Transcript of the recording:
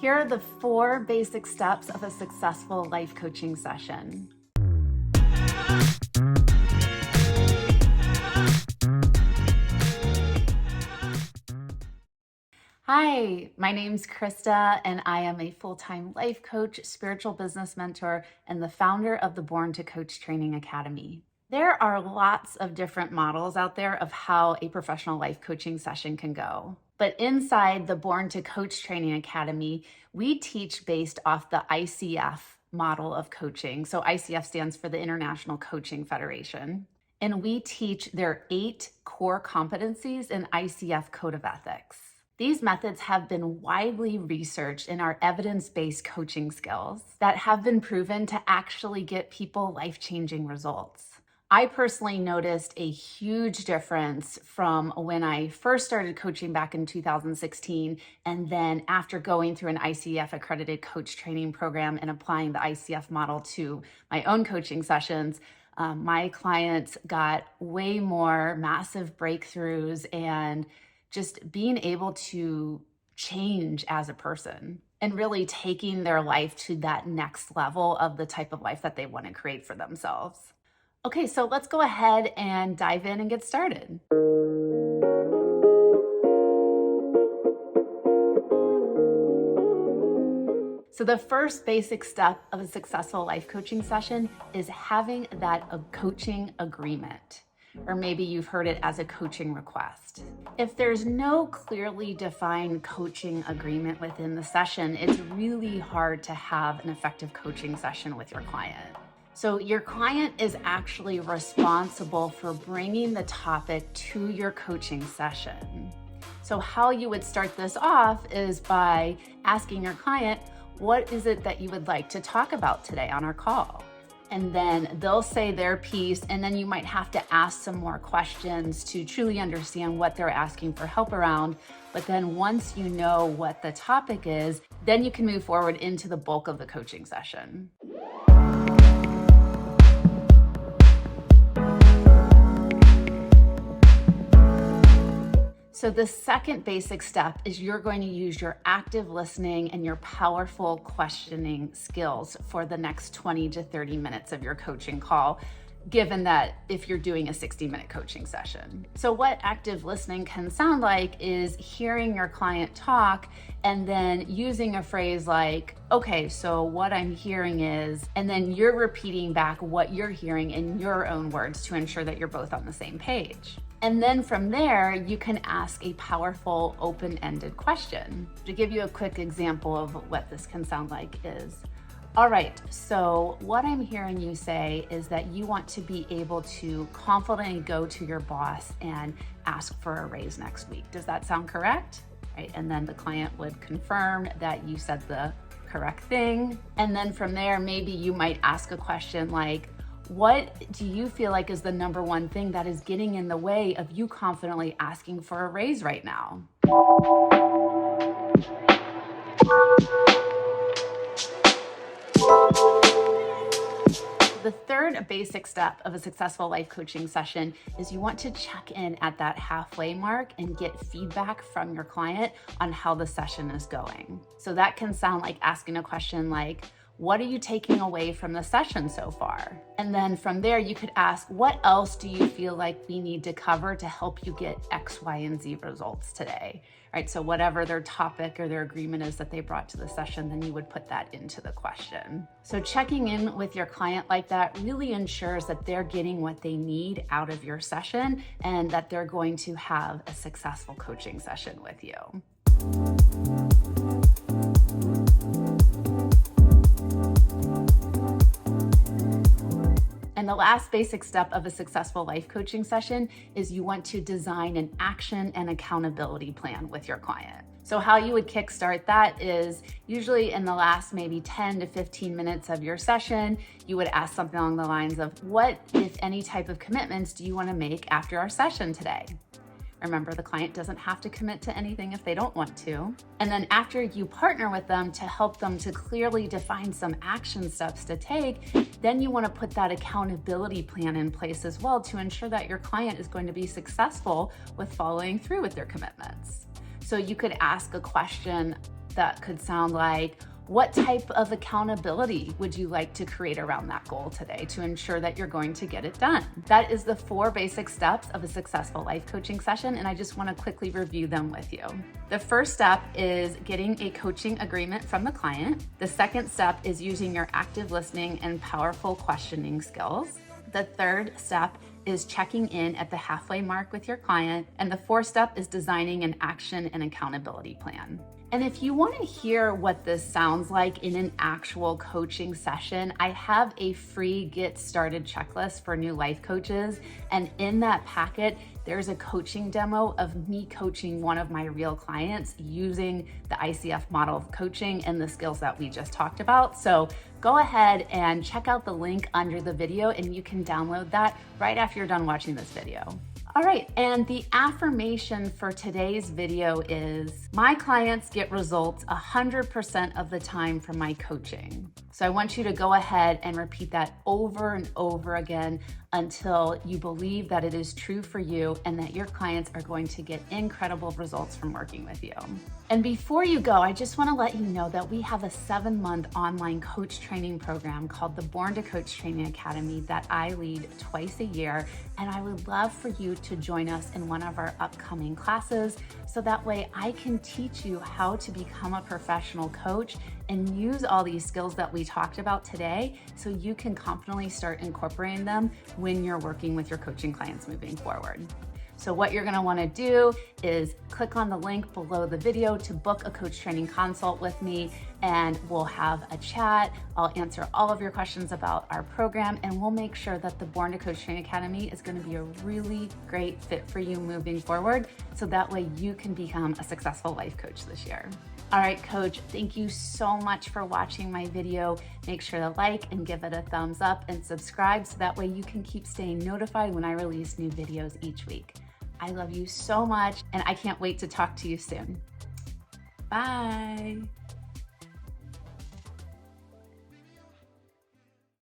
Here are the 4 basic steps of a successful life coaching session. Hi, my name's Krista, and I am a full-time life coach, spiritual business mentor, and the founder of the Born to Coach Training Academy. There are lots of different models out there of how a professional life coaching session can go. But inside the Born to Coach Training Academy, we teach based off the ICF model of coaching. So ICF stands for the International Coaching Federation. And we teach their 8 core competencies in ICF Code of Ethics. These methods have been widely researched and are evidence-based coaching skills that have been proven to actually get people life-changing results. I personally noticed a huge difference from when I first started coaching back in 2016, and then after going through an ICF-accredited coach training program and applying the ICF model to my own coaching sessions, my clients got way more massive breakthroughs and just being able to change as a person and really taking their life to that next level of the type of life that they want to create for themselves. Okay, so let's go ahead and dive in and get started. So the first basic step of a successful life coaching session is having that coaching agreement, or maybe you've heard it as a coaching request. If there's no clearly defined coaching agreement within the session, it's really hard to have an effective coaching session with your client. So your client is actually responsible for bringing the topic to your coaching session. So how you would start this off is by asking your client, what is it that you would like to talk about today on our call? And then they'll say their piece, and then you might have to ask some more questions to truly understand what they're asking for help around. But then once you know what the topic is, then you can move forward into the bulk of the coaching session. So the second basic step is you're going to use your active listening and your powerful questioning skills for the next 20 to 30 minutes of your coaching call, given that if you're doing a 60-minute coaching session. So what active listening can sound like is hearing your client talk and then using a phrase like, okay, so what I'm hearing is, and then you're repeating back what you're hearing in your own words to ensure that you're both on the same page. And then from there, you can ask a powerful open-ended question. To give you a quick example of what this can sound like is, all right, so what I'm hearing you say is that you want to be able to confidently go to your boss and ask for a raise next week. Does that sound correct? Right? And then the client would confirm that you said the correct thing. And then from there, maybe you might ask a question like, what do you feel like is the number one thing that is getting in the way of you confidently asking for a raise right now? The third basic step of a successful life coaching session is you want to check in at that halfway mark and get feedback from your client on how the session is going. So that can sound like asking a question like, what are you taking away from the session so far? And then from there, you could ask, what else do you feel like we need to cover to help you get X, Y, and Z results today? Right? So whatever their topic or their agreement is that they brought to the session, then you would put that into the question. So checking in with your client like that really ensures that they're getting what they need out of your session and that they're going to have a successful coaching session with you. And the last basic step of a successful life coaching session is you want to design an action and accountability plan with your client. So how you would kickstart that is usually in the last maybe 10 to 15 minutes of your session, you would ask something along the lines of, what, if any, type of commitments do you want to make after our session today? Remember, the client doesn't have to commit to anything if they don't want to. And then after you partner with them to help them to clearly define some action steps to take, then you want to put that accountability plan in place as well to ensure that your client is going to be successful with following through with their commitments. So you could ask a question that could sound like, what type of accountability would you like to create around that goal today to ensure that you're going to get it done? That is the 4 basic steps of a successful life coaching session, and I just want to quickly review them with you. The first step is getting a coaching agreement from the client. The second step is using your active listening and powerful questioning skills. The third step is checking in at the halfway mark with your client. And the fourth step is designing an action and accountability plan. And if you want to hear what this sounds like in an actual coaching session, I have a free Get Started checklist for new life coaches. And in that packet, there's a coaching demo of me coaching one of my real clients using the ICF model of coaching and the skills that we just talked about. So go ahead and check out the link under the video, and you can download that right after you're done watching this video. All right, and the affirmation for today's video is, my clients get results 100% of the time from my coaching. So I want you to go ahead and repeat that over and over again until you believe that it is true for you and that your clients are going to get incredible results from working with you. And before you go, I just want to let you know that we have a 7-month online coach training program called the Born to Coach Training Academy that I lead twice a year. And I would love for you to join us in one of our upcoming classes, so that way I can teach you how to become a professional coach and use all these skills that we talked about today so you can confidently start incorporating them when you're working with your coaching clients moving forward. So what you're gonna wanna do is click on the link below the video to book a coach training consult with me, and we'll have a chat. I'll answer all of your questions about our program, and we'll make sure that the Born to Coach Training Academy is gonna be a really great fit for you moving forward, so that way you can become a successful life coach this year. All right, coach, thank you so much for watching my video. Make sure to like and give it a thumbs up and subscribe so that way you can keep staying notified when I release new videos each week. I love you so much, and I can't wait to talk to you soon. Bye.